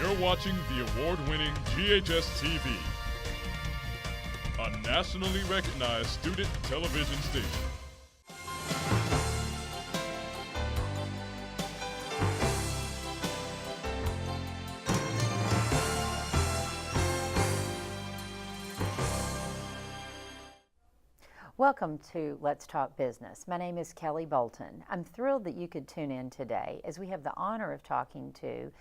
You're watching the award-winning GHS-TV, a nationally recognized student television station. Welcome to Let's Talk Business. My name is Kelly Bolton. I'm thrilled that you could tune in today as we have the honor of talking to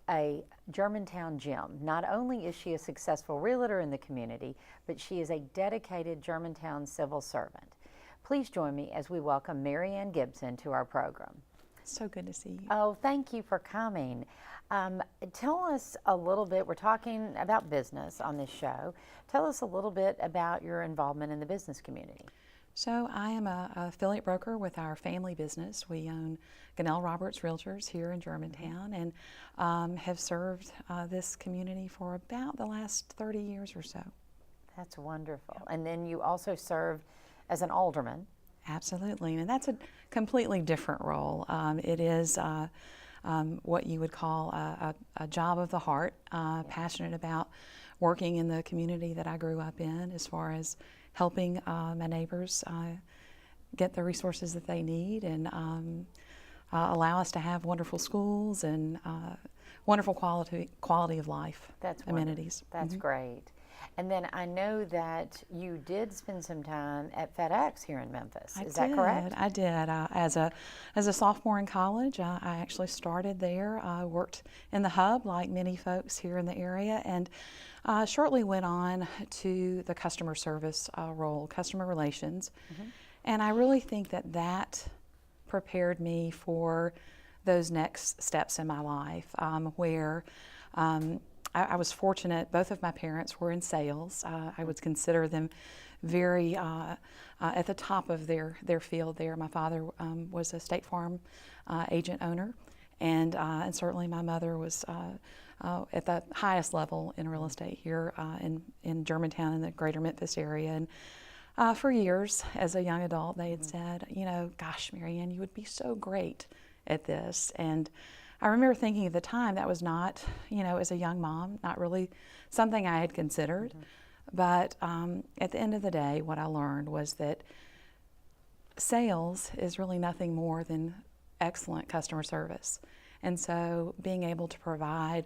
a Germantown gem. Not only is she a successful realtor in the community, but she is a dedicated Germantown civil servant. Please join me as we welcome Mary Anne Gibson to our program. So good to see you. Oh, thank you for coming. Tell us a little bit, we're talking about business on this show. Tell us a little bit about your involvement in the business community. So I am an affiliate broker with our family business. We own Gunnell Roberts Realtors here in Germantown and have served this community for about the last 30 years or so. That's wonderful. Yep. And then you also served as an alderman. Absolutely, and that's a completely different role. It is what you would call a job of the heart, passionate about working in the community that I grew up in as far as helping my neighbors get the resources that they need and allow us to have wonderful schools and wonderful quality of life amenities. That's great. And then I know that you did spend some time at FedEx here in Memphis. Is that correct? I did. As a sophomore in college, I actually started there. I worked in the hub like many folks here in the area, and shortly went on to the customer service role, customer relations. And I really think that that prepared me for those next steps in my life, where I was fortunate. Both of my parents were in sales. I would consider them very at the top of their field there. My father was a State Farm agent owner, and certainly my mother was at the highest level in real estate here in Germantown in the greater Memphis area. And for years, as a young adult, they had said, you know, gosh, Mary Anne, you would be so great at this. And I remember thinking at the time that was not, you know, as a young mom, not really something I had considered. But at the end of the day, what I learned was that sales is really nothing more than excellent customer service. And so being able to provide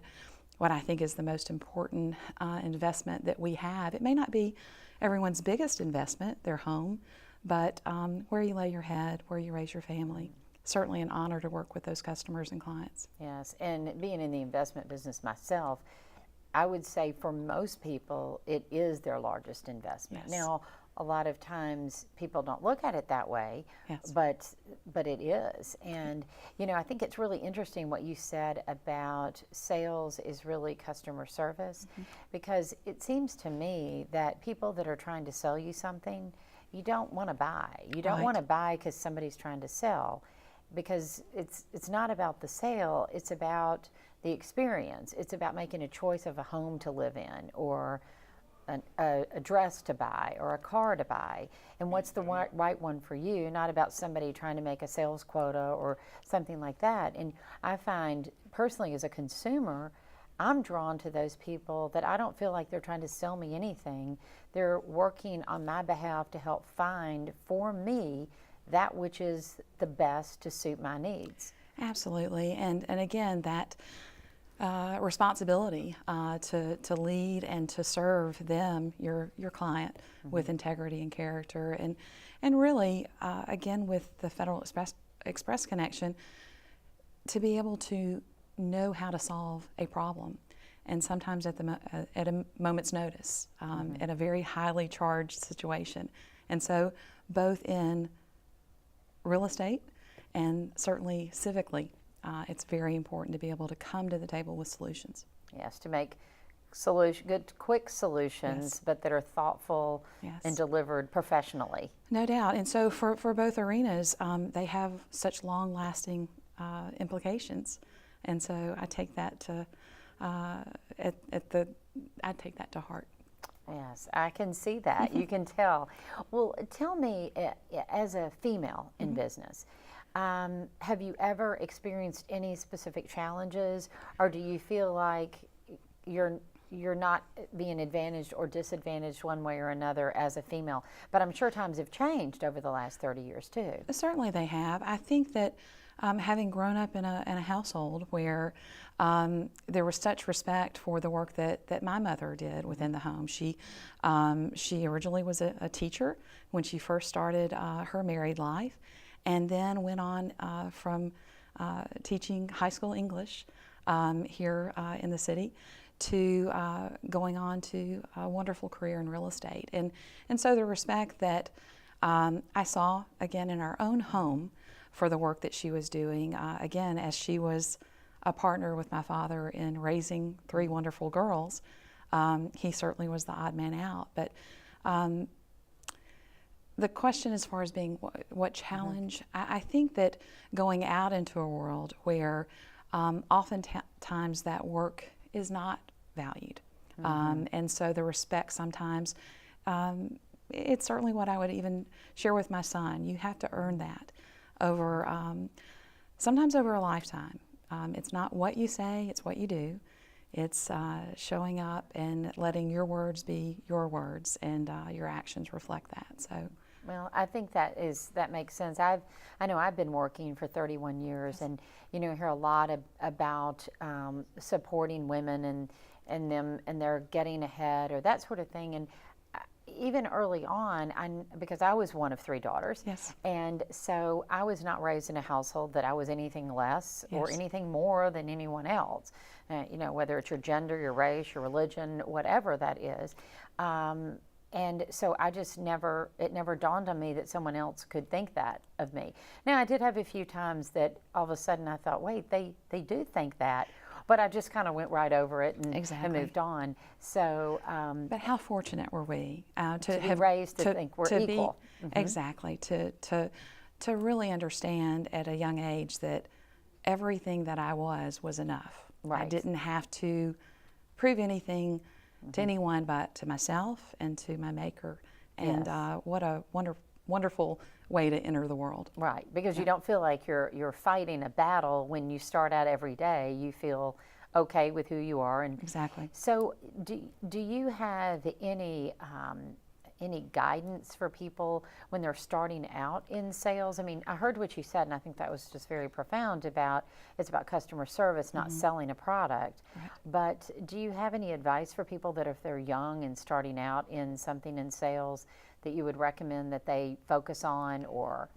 what I think is the most important investment that we have, it may not be everyone's biggest investment, their home, but where you lay your head, where you raise your family. Certainly an honor to work with those customers and clients. Yes, and being in the investment business myself, I would say for most people, it is their largest investment. Yes. Now, a lot of times people don't look at it that way, yes, but it is. And, you know, I think it's really interesting what you said about sales is really customer service, because it seems to me that people that are trying to sell you something, you don't want to buy. You don't want to buy because somebody's trying to sell. Because it's not about the sale, it's about the experience. It's about making a choice of a home to live in, or a dress to buy, or a car to buy, and what's the right one for you, not about somebody trying to make a sales quota or something like that. And I find personally as a consumer, I'm drawn to those people that I don't feel like they're trying to sell me anything. They're working on my behalf to help find for me that which is the best to suit my needs. Absolutely, and again, that responsibility to lead and to serve them, your client, with integrity and character, and really, again, with the Federal Express connection, to be able to know how to solve a problem, and sometimes at a moment's notice, at a very highly charged situation, and so both in real estate and certainly civically, it's very important to be able to come to the table with solutions. Yes, to make good, quick solutions, Yes. but that are thoughtful Yes. and delivered professionally. No doubt. And so for both arenas, they have such long-lasting implications. And so I take that to I take that to heart. Yes, I can see that. You can tell. Well, tell me, as a female in business, Have you ever experienced any specific challenges, or do you feel like you're not being advantaged or disadvantaged one way or another as a female? But I'm sure times have changed over the last 30 years too. Certainly they have. I think that having grown up in a household where there was such respect for the work that my mother did within the home. She originally was a teacher when she first started her married life, and then went on from teaching high school English here in the city to going on to a wonderful career in real estate. And so the respect that I saw, again, in our own home for the work that she was doing, again, as she was a partner with my father in raising 3 wonderful girls, he certainly was the odd man out. But the question as far as being what challenge, I think that going out into a world where oftentimes that work is not valued. And so the respect sometimes, it's certainly what I would even share with my son. You have to earn that over, sometimes over a lifetime. It's not what you say, it's what you do. It's showing up and letting your words be your words, and your actions reflect that. So. Well, I think that makes sense. I know I've been working for 31 years, and hear a lot about supporting women and them and they're getting ahead or that sort of thing. And even early on, because I was one of 3 daughters, Yes. and so I was not raised in a household that I was anything less or Yes. anything more than anyone else. Whether it's your gender, your race, your religion, whatever that is. And so it never dawned on me that someone else could think that of me. Now, I did have a few times that all of a sudden I thought, wait, they do think that. But I just kind of went right over it and moved on. So, but how fortunate were we to be raised to think we're equal. Exactly. To really understand at a young age that everything that I was enough. Right. I didn't have to prove anything to anyone but to myself and to my Maker. And Yes. What a wonderful way to enter the world. Right, because you don't feel like you're fighting a battle when you start out every day. You feel okay with who you are. And Exactly. so, do you have any guidance for people when they're starting out in sales? I mean, I heard what you said, and I think that was just very profound it's about customer service, not selling a product. Right. But do you have any advice for people that if they're young and starting out in something in sales that you would recommend that they focus on, or,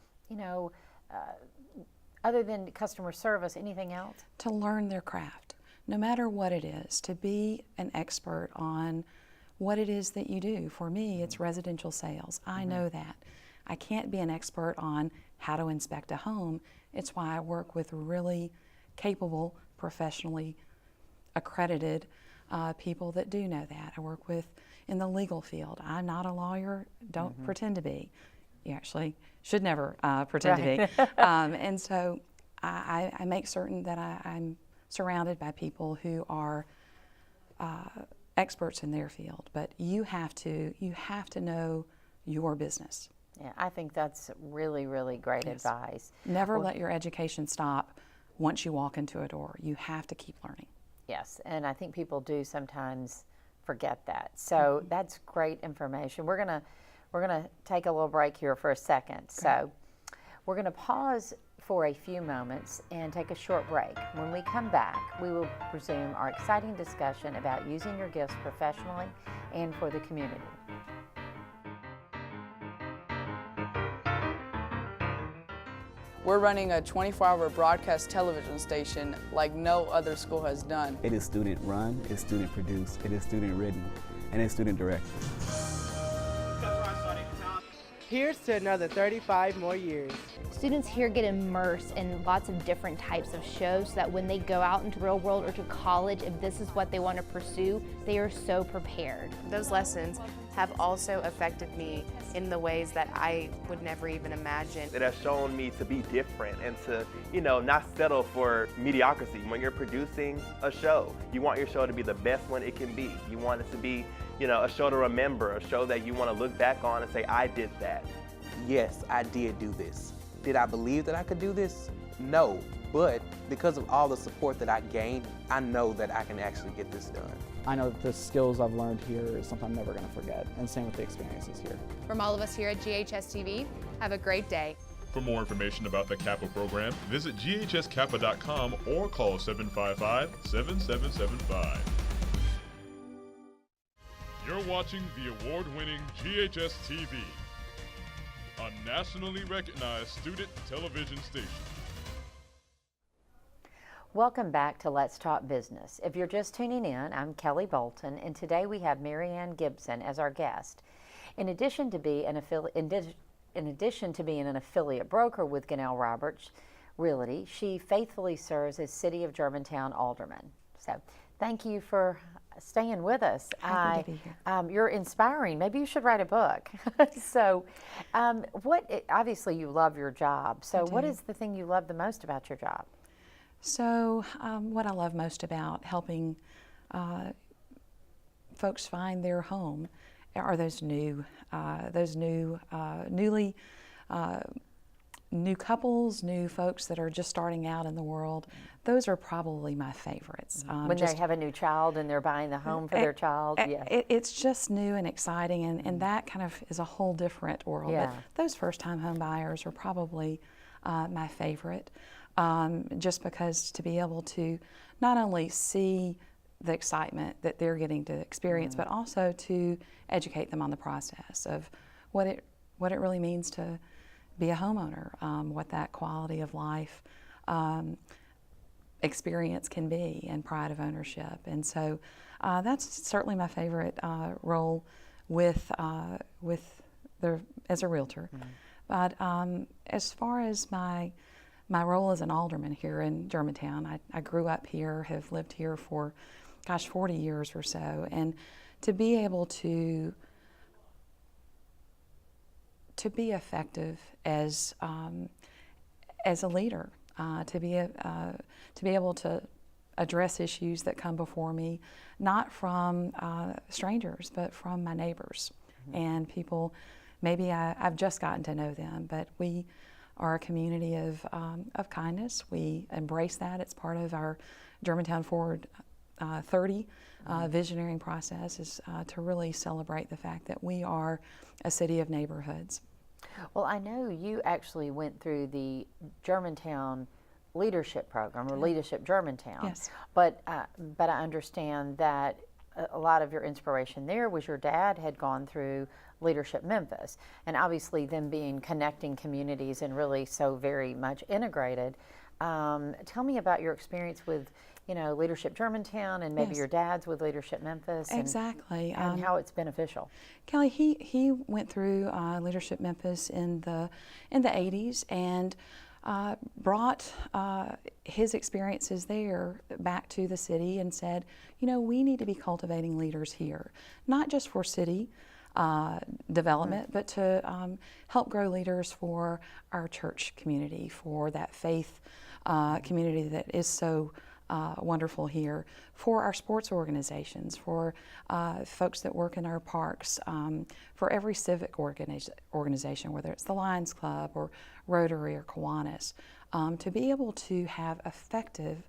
other than customer service, anything else? To learn their craft, no matter what it is, to be an expert on what it is that you do. For me, it's residential sales. I know that. I can't be an expert on how to inspect a home. It's why I work with really capable, professionally accredited people that do know that. I work with in the legal field. I'm not a lawyer, don't pretend to be. You actually should never pretend to be. And so I make certain that I'm surrounded by people who are experts in their field, but you have to know your business. Yeah, I think that's really, really great advice. Never let your education stop once you walk into a door. You have to keep learning. Yes, and I think people do sometimes forget that. So that's great information. We're gonna take a little break here for a second. So we're gonna pause for a few moments and take a short break. When we come back, we will resume our exciting discussion about using your gifts professionally and for the community. We're running a 24-hour broadcast television station like no other school has done. It is student run, it's student produced, it is student written, and it's student directed. Here's to another 35 more years. Students here get immersed in lots of different types of shows so that when they go out into the real world or to college, if this is what they want to pursue, they are so prepared. Those lessons have also affected me in the ways that I would never even imagine. It has shown me to be different and to, not settle for mediocrity. When you're producing a show, you want your show to be the best one it can be. You want it to be, a show to remember, a show that you want to look back on and say, I did that. Yes, I did do this. Did I believe that I could do this? No, but because of all the support that I gained, I know that I can actually get this done. I know that the skills I've learned here is something I'm never going to forget, and same with the experiences here. From all of us here at GHS-TV, have a great day. For more information about the Kappa program, visit ghskappa.com or call 755-7775. You're watching the award-winning GHS-TV, a nationally recognized student television station. Welcome back to Let's Talk Business. If you're just tuning in, I'm Kelly Bolton, and today we have Mary Anne Gibson as our guest. In addition to being an affiliate broker with Gannell Roberts Realty, she faithfully serves as City of Germantown Alderman. So, thank you for staying with us. Happy to be here. You're inspiring. Maybe you should write a book. So, obviously you love your job. So, what is the thing you love the most about your job? So what I love most about helping folks find their home are those new couples, new folks that are just starting out in the world. Those are probably my favorites. When they have a new child and they're buying the home for their child, yeah. It's just new and exciting, and that kind of is a whole different world. Yeah. But those first-time home buyers are probably my favorite. Just because to be able to not only see the excitement that they're getting to experience, but also to educate them on the process of what it really means to be a homeowner, what that quality of life experience can be, and pride of ownership. And so that's certainly my favorite role as a realtor. But as far as my role as an alderman here in Germantown, I grew up here, have lived here for, 40 years or so, and to be able to be effective as a leader, to be able to address issues that come before me, not from strangers, but from my neighbors and people. Maybe I've just gotten to know them, but we are a community of kindness. We embrace that. It's part of our Germantown Forward 30 visioneering process, is to really celebrate the fact that we are a city of neighborhoods. Well, I know you actually went through the Germantown Leadership Program, or Leadership Germantown. Yes. But I understand that a lot of your inspiration there was your dad had gone through Leadership Memphis, and obviously them being connecting communities and really so very much integrated. Tell me about your experience with, Leadership Germantown, and maybe your dad's with Leadership Memphis. Exactly. And how it's beneficial. Kelly, he went through Leadership Memphis in the 80s and brought his experiences there back to the city and said, we need to be cultivating leaders here, not just for city development, but to help grow leaders for our church community, for that faith community that is so wonderful here, for our sports organizations, for folks that work in our parks, for every civic organization, whether it's the Lions Club or Rotary or Kiwanis, to be able to have effective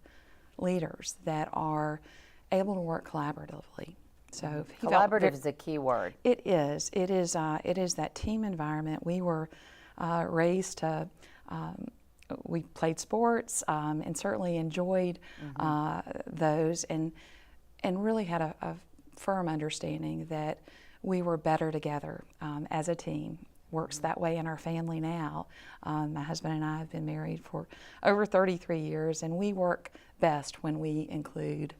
leaders that are able to work collaboratively. So collaborative is a key word. It is. It is that team environment. We were raised to. We played sports and certainly enjoyed those, and really had a firm understanding that we were better together as a team. Works that way in our family now. My husband and I have been married for over 33 years, and we work best when we include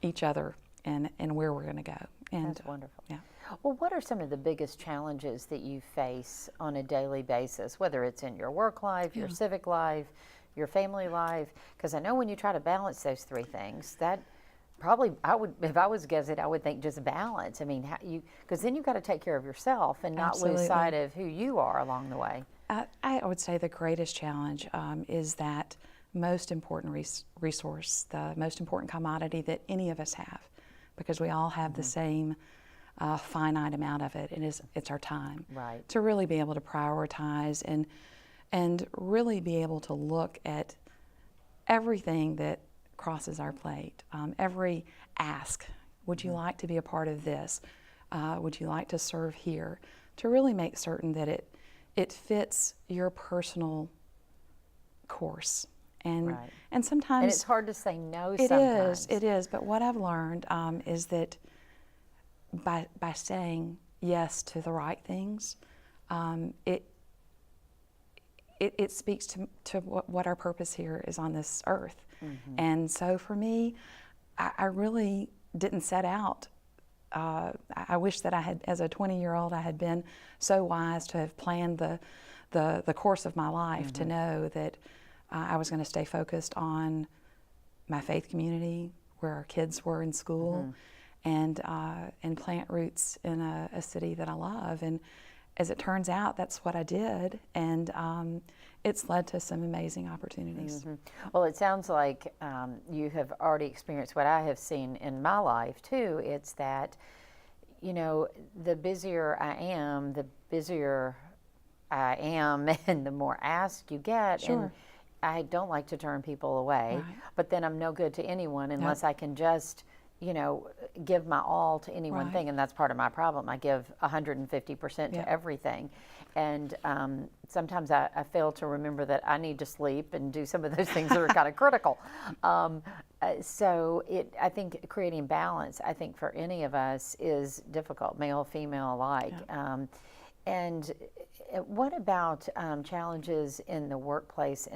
each other and where we're going to go. And that's wonderful. Yeah. Well, what are some of the biggest challenges that you face on a daily basis, whether it's in your work life, your civic life, your family life? Because I know when you try to balance those three things, that probably, if I was guessing, I would think just balance. I mean, because then you've got to take care of yourself and not lose sight of who you are along the way. I would say the greatest challenge is that most important resource, the most important commodity that any of us have, because we all have the same finite amount of it, and it's our time. Right. To really be able to prioritize and and really be able to look at everything that crosses our plate, every ask. Would you like to be a part of this? Would you like to serve here? To really make certain that it fits your personal course. And and sometimes and it's hard to say no. It is. But what I've learned is that by saying yes to the right things, it speaks to what our purpose here is on this earth. And so for me, I really didn't set out. I wish that I had, as a 20-year-old, I had been so wise to have planned the course of my life, to know that I was going to stay focused on my faith community, where our kids were in school, and plant roots in a city that I love. And as it turns out, that's what I did, and it's led to some amazing opportunities. Well, it sounds like you have already experienced what I have seen in my life too. It's that, you know, the busier I am, and the more asked you get. Sure. And I don't like to turn people away, but then I'm no good to anyone unless I can just, you know, give my all to any one thing, and that's part of my problem. I give 150% to everything, and sometimes I fail to remember that I need to sleep and do some of those things that are kind of critical. So I think creating balance, I think for any of us, is difficult, male, female alike. And what about challenges in the workplace,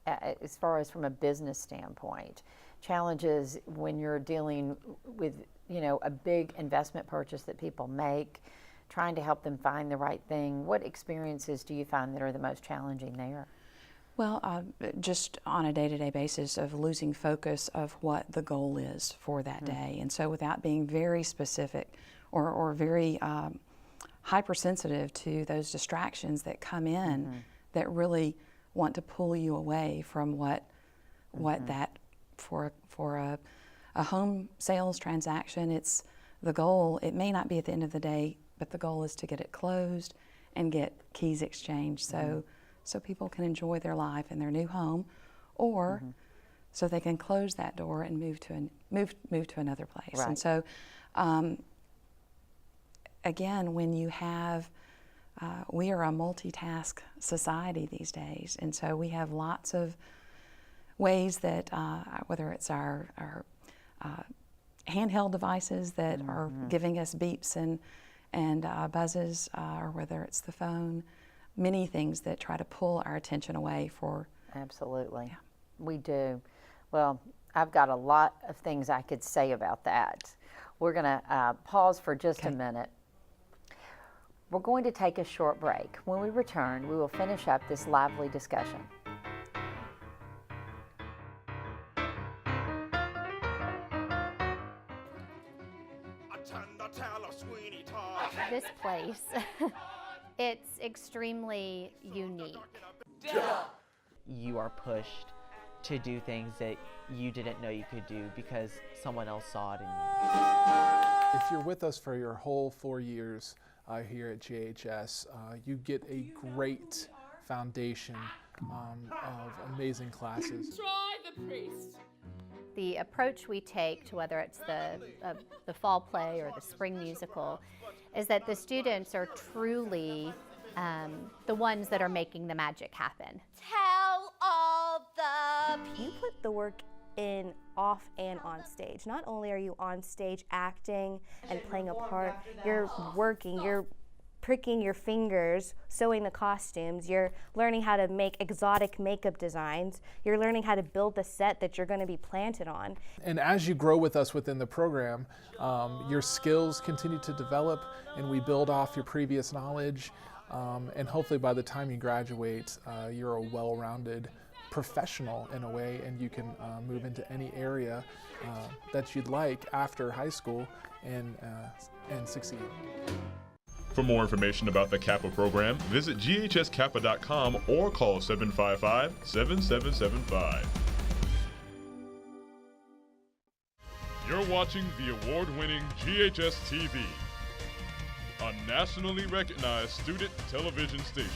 as far as from a business standpoint? Challenges when you're dealing with, you know, a big investment purchase that people make, trying to help them find the right thing. What experiences do you find that are the most challenging there? Well, just on a day-to-day basis of losing focus of what the goal is for that day. And so without being very specific or very hypersensitive to those distractions that come in that really want to pull you away from what that, for a home sales transaction, it's the goal. It may not be at the end of the day, but the goal is to get it closed and get keys exchanged, so people can enjoy their life in their new home, or so they can close that door and move to another place. And so, again, when you have, we are a multitask society these days, and so we have lots of ways that, whether it's our handheld devices that are giving us beeps and buzzes, or whether it's the phone, many things that try to pull our attention away for. Absolutely. We do. Well, I've got a lot of things I could say about that. We're going to pause for just a minute. We're going to take a short break. When we return, we will finish up this lively discussion. This place, it's extremely unique. You are pushed to do things that you didn't know you could do because someone else saw it in you. If you're with us for your whole 4 years here at GHS, you get a great foundation of amazing classes. Try the priest. The approach we take to whether it's the fall play or the spring musical is that the students are truly the ones that are making the magic happen. Tell all the people. You put the work in off and on stage. Not only are you on stage acting and playing a part, you're working, you're pricking your fingers, sewing the costumes, you're learning how to make exotic makeup designs, you're learning how to build the set that you're going to be planted on. And as you grow with us within the program, your skills continue to develop, and we build off your previous knowledge, and hopefully by the time you graduate, you're a well-rounded professional in a way, and you can move into any area that you'd like after high school and succeed. For more information about the Kappa program, visit GHSKappa.com or call 755-7775. You're watching the award-winning GHS-TV, a nationally recognized student television station.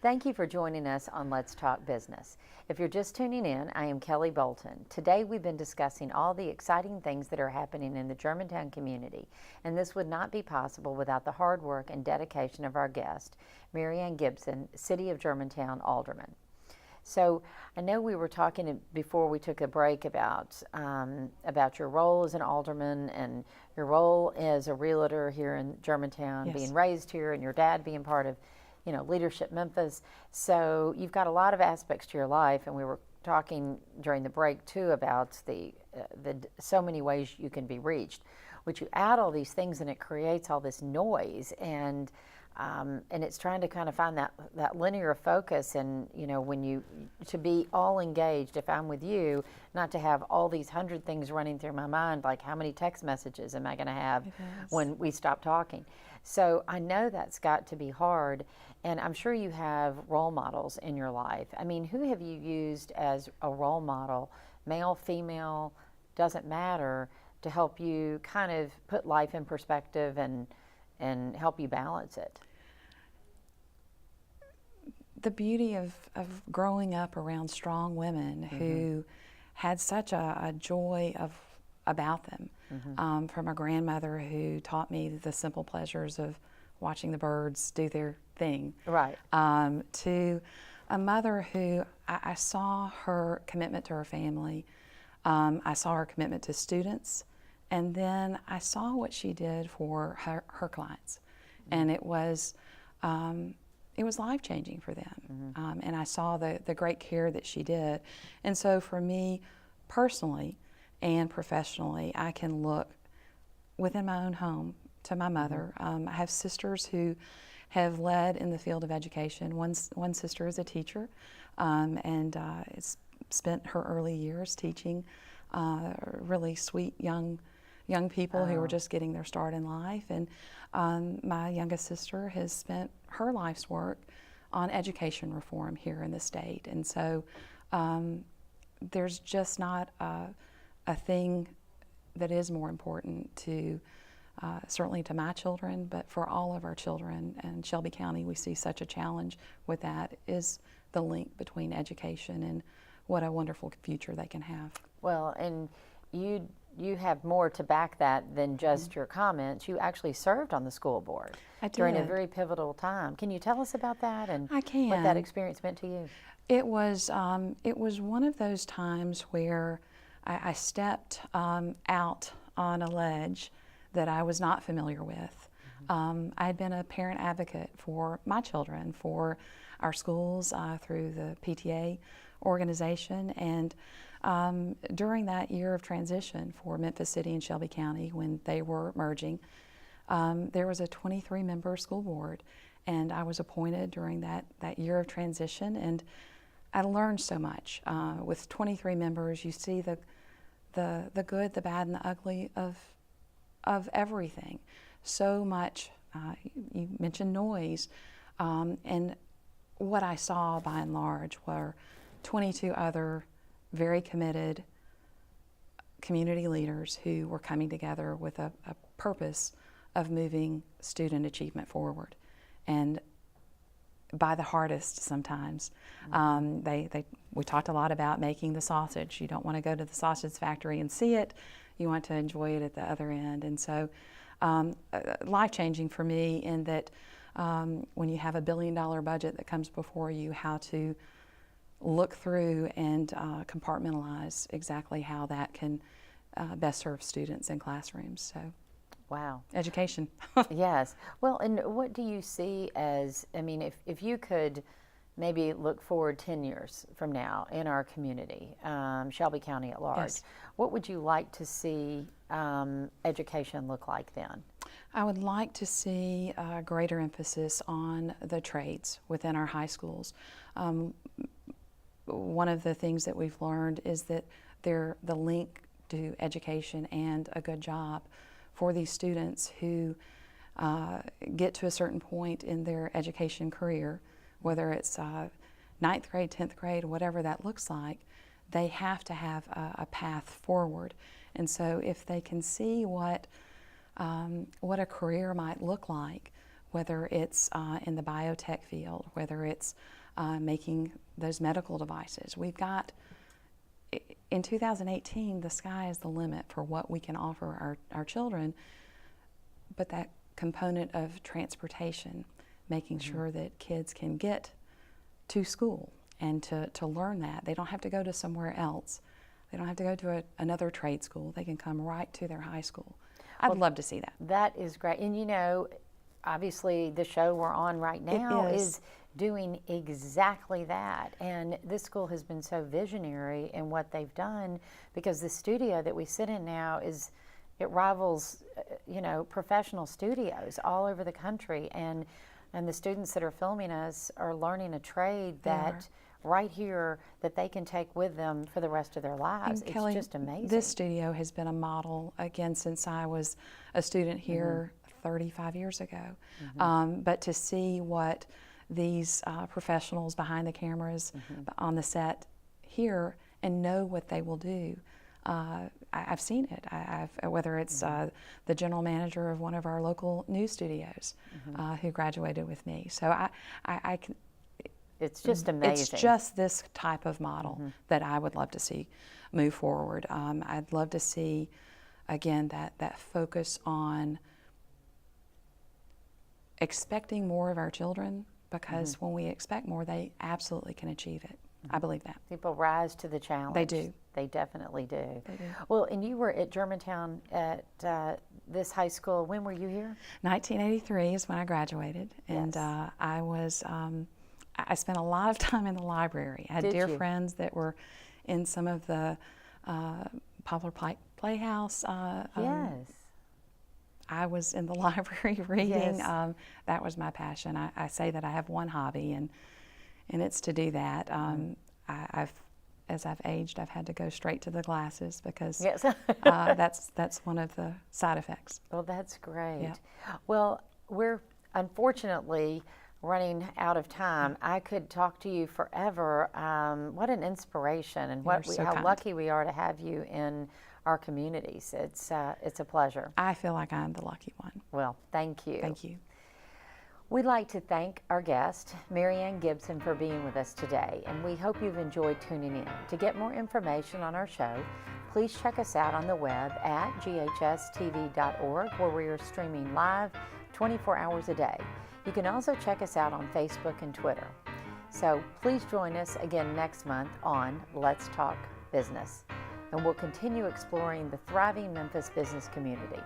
Thank you for joining us on Let's Talk Business. If you're just tuning in, I am Kelly Bolton. Today we've been discussing all the exciting things that are happening in the Germantown community, and this would not be possible without the hard work and dedication of our guest, Mary Anne Gibson, City of Germantown Alderman. So I know we were talking before we took a break about your role as an alderman and your role as a realtor here in Germantown, Yes. being raised here, and your dad being part of Leadership Memphis. So you've got a lot of aspects to your life, and we were talking during the break too about the so many ways you can be reached. Which you add all these things, and it creates all this noise, and it's trying to kind of find that linear focus, and when to be all engaged. If I'm with you, not to have all these 100 things running through my mind, like how many text messages am I going to have when we stop talking? So I know that's got to be hard, and I'm sure you have role models in your life. I mean, who have you used as a role model, male, female, doesn't matter, to help you kind of put life in perspective and help you balance it? The beauty of growing up around strong women who had such a joy about them. From a grandmother who taught me the simple pleasures of watching the birds do their thing. Right. To a mother who I saw her commitment to her family. I saw her commitment to students. And then I saw what she did for her clients. And it was life-changing for them. And I saw the great care that she did. And so for me, personally and professionally, I can look within my own home to my mother. I have sisters who have led in the field of education. One sister is a teacher, and spent her early years teaching really sweet young people who were just getting their start in life. And my youngest sister has spent her life's work on education reform here in the state. And so there's just not a thing that is more important to, certainly to my children, but for all of our children. And Shelby County, we see such a challenge with that, is the link between education and what a wonderful future they can have. Well, and you have more to back that than just your comments. You actually served on the school board during a very pivotal time. Can you tell us about that and what that experience meant to you? It was one of those times where I stepped out on a ledge that I was not familiar with. I had been a parent advocate for my children, for our schools, through the PTA organization, and during that year of transition for Memphis City and Shelby County, when they were merging, there was a 23-member school board, and I was appointed during that year of transition, and I learned so much. With 23 members, you see the good, the bad, and the ugly of everything. So much. You mentioned noise, and what I saw by and large were 22 other very committed community leaders who were coming together with a purpose of moving student achievement forward. And by the hardest sometimes. We talked a lot about making the sausage. You don't want to go to the sausage factory and see it. You want to enjoy it at the other end. And so life-changing for me in that when you have $1 billion budget that comes before you, how to look through and compartmentalize exactly how that can best serve students in classrooms. So, wow. Education. Yes. Well, and what do you see as, I mean, if you could maybe look forward 10 years from now in our community, Shelby County at large, Yes. What would you like to see education look like then? I would like to see a greater emphasis on the trades within our high schools. One of the things that we've learned is that the link to education and a good job for these students who get to a certain point in their education career, whether it's 9th grade, 10th grade, whatever that looks like, they have to have a path forward. And so if they can see what a career might look like whether it's in the biotech field, whether it's making those medical devices. We've got, in 2018, the sky is the limit for what we can offer our children, but that component of transportation, making sure that kids can get to school and to learn that. They don't have to go to somewhere else. They don't have to go to another trade school. They can come right to their high school. I'd love to see that. That is great. And you know, obviously the show we're on right now is doing exactly that. And this school has been so visionary in what they've done, because the studio that we sit in now it rivals, you know, professional studios all over the country. And the students that are filming us are learning a trade that right here that they can take with them for the rest of their lives. And it's Kelly, just amazing. This studio has been a model, again, since I was a student here 35 years ago. But to see what these professionals behind the cameras on the set here and know what they will do. I've seen it. Whether it's the general manager of one of our local news studios who graduated with me. So I can. It's just amazing. It's just this type of model that I would love to see move forward. I'd love to see, again, that focus on expecting more of our children, because when we expect more, they absolutely can achieve it. I believe that. People rise to the challenge. They do. They definitely do. They do. Well, and you were at Germantown at this high school. When were you here? 1983 is when I graduated, and I was. I spent a lot of time in the library. I had dear friends that were in some of the Poplar Playhouse. Yes. I was in the library reading. That was my passion. I say that I have one hobby, and it's to do that. As I've aged, I've had to go straight to the glasses because that's one of the side effects. Well, that's great. Yeah. Well, we're unfortunately running out of time. I could talk to you forever. What an inspiration, and how lucky we are to have you in our communities. It's a pleasure. I feel like I'm the lucky one. Well, thank you. Thank you. We'd like to thank our guest, Mary Anne Gibson, for being with us today, and we hope you've enjoyed tuning in. To get more information on our show, please check us out on the web at GHS-TV.org, where we are streaming live 24 hours a day. You can also check us out on Facebook and Twitter. So please join us again next month on Let's Talk Business, and we'll continue exploring the thriving Memphis business community.